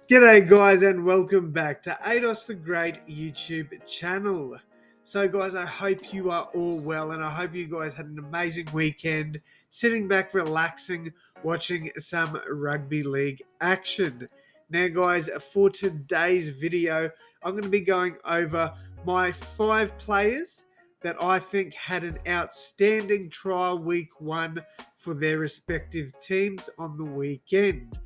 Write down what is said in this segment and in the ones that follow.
G'day guys and welcome back to Ados the Great YouTube channel. So guys, I hope you are all well and I hope you guys had an amazing weekend sitting back relaxing watching some rugby league action. Now guys, for today's video I'm going to be going over my 5 players that I think had an outstanding trial week 1 for their respective teams on the weekend.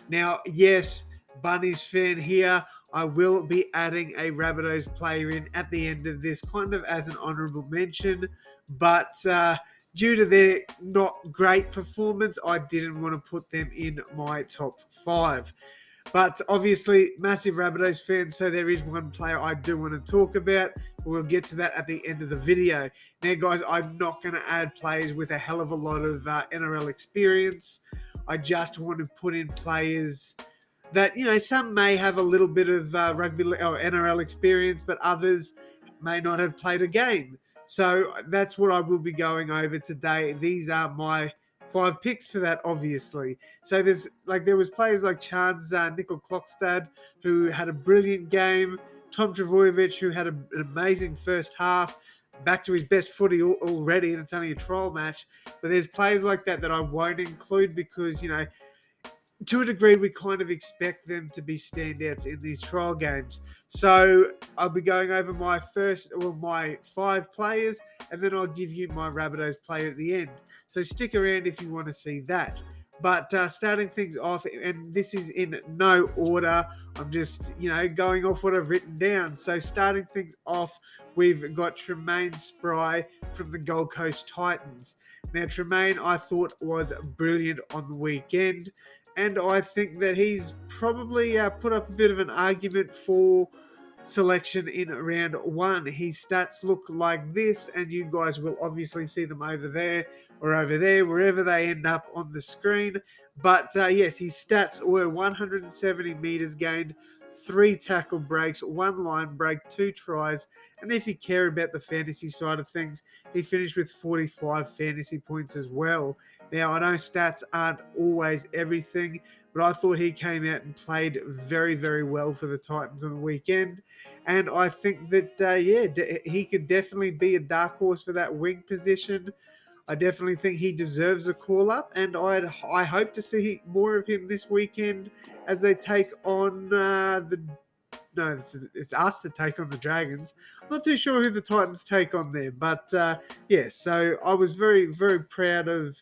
Now yes, Bunnies fan here, I will be adding a Rabbitohs player in at the end of this, kind of as an honourable mention, but due to their not great performance, I didn't want to put them in my top 5. But obviously, massive Rabbitohs fan, so there is one player I do want to talk about. We'll get to that at the end of the video. Now, guys, I'm not going to add players with a hell of a lot of NRL experience. I just want to put in players that, some may have a little bit of rugby or NRL experience, but others may not have played a game. So that's what I will be going over today. These are my 5 picks for that, obviously. So there was players like Chance Nickel Klokstad, who had a brilliant game. Tom Travojevic, who had an amazing first half, back to his best footy already, and it's only a trial match. But there's players like that I won't include because, to a degree, we kind of expect them to be standouts in these trial games. So I'll be going over my 5 players, and then I'll give you my Rabbitohs player at the end. So stick around if you want to see that. But starting things off, and this is in no order, I'm just, going off what I've written down. So starting things off, we've got Tremaine Speight from the Gold Coast Titans. Now, Tremaine, I thought, was brilliant on the weekend. And I think that he's probably put up a bit of an argument for selection in round 1. His stats look like this, and you guys will obviously see them over there or over there, wherever they end up on the screen. But yes, his stats were 170 meters gained, 3 tackle breaks, 1 line break, 2 tries. And if you care about the fantasy side of things, he finished with 45 fantasy points as well. Now, I know stats aren't always everything, but I thought he came out and played very, very well for the Titans on the weekend. And I think that, he could definitely be a dark horse for that wing position. I definitely think he deserves a call-up, and I hope to see more of him this weekend as they take on it's us to take on the Dragons. I'm not too sure who the Titans take on there, but so I was very, very proud of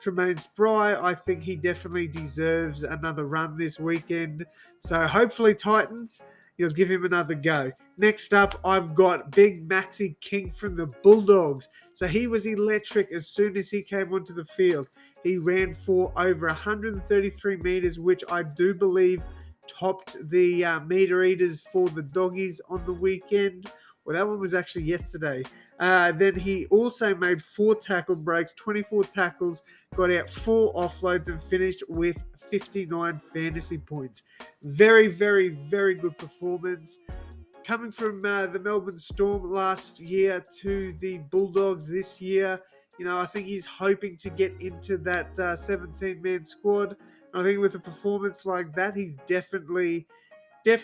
Tremaine Speight. I think he definitely deserves another run this weekend. So hopefully, Titans, you'll give him another go. Next up, I've got big Maxi King from the Bulldogs. So he was electric as soon as he came onto the field. He ran for over 133 meters, which I do believe topped the meter eaters for the Doggies on the weekend. Well, that one was actually yesterday. Then he also made 4 tackle breaks, 24 tackles, got out 4 offloads, and finished with 59 fantasy points. Very, very, very good performance. Coming from the Melbourne Storm last year to the Bulldogs this year, I think he's hoping to get into that 17-man squad. I think with a performance like that, he's definitely, got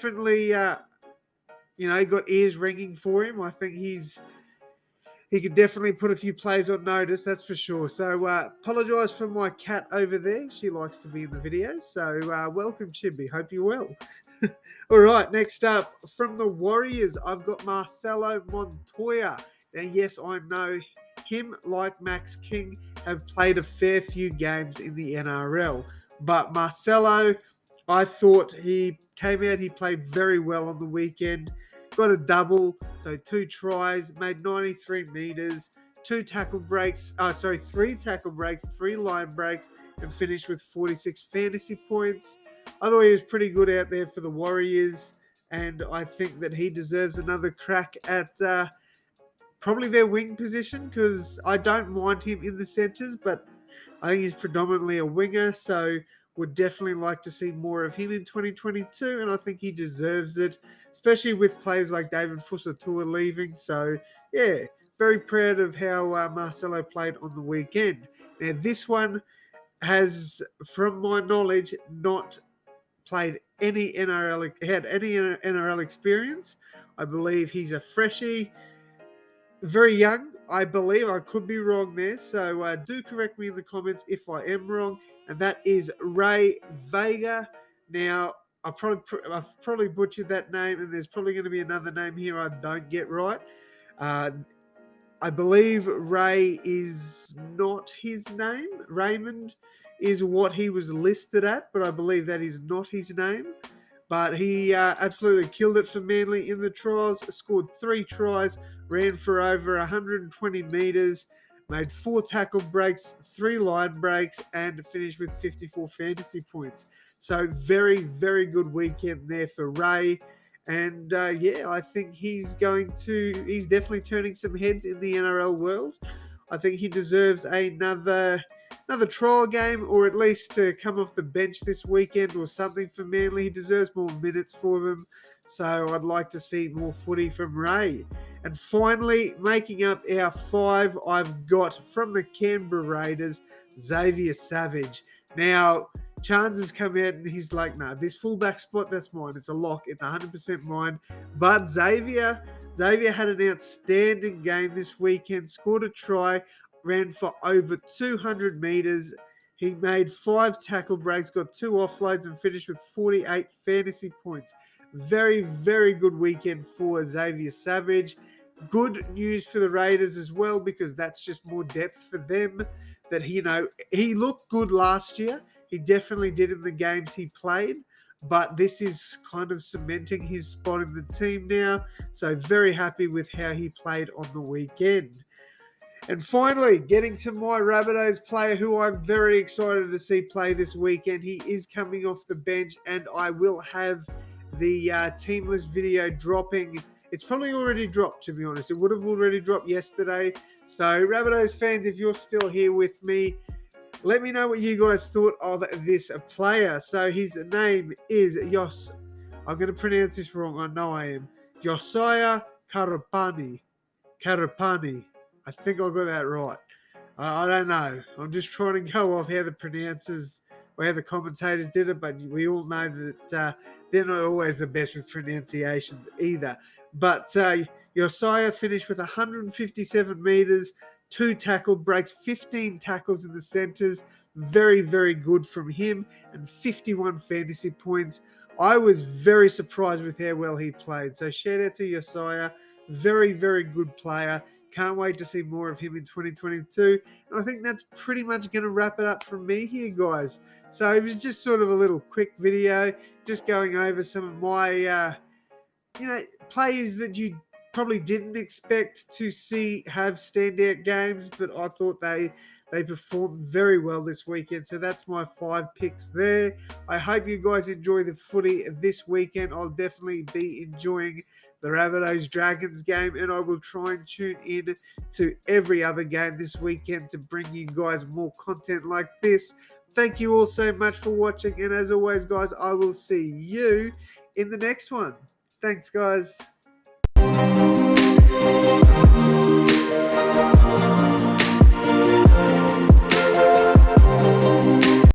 ears ringing for him. I think he could definitely put a few plays on notice, that's for sure. So apologise for my cat over there. She likes to be in the video. So welcome, Chibi. Hope you're well. All right, next up, from the Warriors, I've got Marcelo Montoya. Now, yes, I know him, like Maxi King, have played a fair few games in the NRL. But Marcelo, I thought he came out, he played very well on the weekend. Got a double, so 2 tries, made 93 meters, 3 tackle breaks, 3 line breaks, and finished with 46 fantasy points. I thought he was pretty good out there for the Warriors, and I think that he deserves another crack at probably their wing position, because I don't mind him in the centres, but I think he's predominantly a winger, so would definitely like to see more of him in 2022, and I think he deserves it, especially with players like David Fusitu'a leaving. So, yeah, very proud of how Marcelo played on the weekend. Now, this one has, from my knowledge, not played had any NRL experience. I believe he's a freshie, very young, I believe. I could be wrong there, so do correct me in the comments if I am wrong. And that is Ray Vega. Now, I've probably butchered that name, and there's probably going to be another name here I don't get right. I believe Ray is not his name. Raymond is what he was listed at, but I believe that is not his name. But he absolutely killed it for Manly in the trials, scored 3 tries, ran for over 120 metres, made 4 tackle breaks, 3 line breaks, and finished with 54 fantasy points. So very, very good weekend there for Ray. And I think he's definitely turning some heads in the NRL world. I think he deserves another trial game, or at least to come off the bench this weekend or something for Manly. He deserves more minutes for them. So I'd like to see more footy from Ray. And finally, making up our 5, I've got from the Canberra Raiders, Xavier Savage. Now, Chance has come out and he's like, nah, this fullback spot, that's mine. It's a lock. It's 100% mine. But Xavier had an outstanding game this weekend, scored a try, ran for over 200 metres. He made 5 tackle breaks, got 2 offloads, and finished with 48 fantasy points. Very, very good weekend for Xavier Savage. Good news for the Raiders as well, because that's just more depth for them. That he looked good last year. He definitely did in the games he played. But this is kind of cementing his spot in the team now. So very happy with how he played on the weekend. And finally, getting to my Rabbitohs player who I'm very excited to see play this weekend. He is coming off the bench, and I will have the team list video dropping. It's probably already dropped, to be honest. It would have already dropped yesterday. So, Rabbitohs fans, if you're still here with me, let me know what you guys thought of this player. So, his name is I'm going to pronounce this wrong. I know I am. Yosiah Karapani. I think I got that right. I don't know. I'm just trying to go off how the pronouncers or how the commentators did it, but we all know that they're not always the best with pronunciations either. But Yosiah finished with 157 metres, 2 tackle breaks, 15 tackles in the centres. Very, very good from him, and 51 fantasy points. I was very surprised with how well he played. So shout out to Yosiah. Very, very good player. Can't wait to see more of him in 2022. And I think that's pretty much going to wrap it up from me here, guys. So it was just sort of a little quick video, just going over some of my, players that you probably didn't expect to see have standout games, but I thought they performed very well this weekend. So that's my 5 picks there. I hope you guys enjoy the footy this weekend. I'll definitely be enjoying the Rabbitohs Dragons game, and I will try and tune in to every other game this weekend to bring you guys more content like this. Thank you all so much for watching, and as always, guys, I will see you in the next one. Thanks, guys.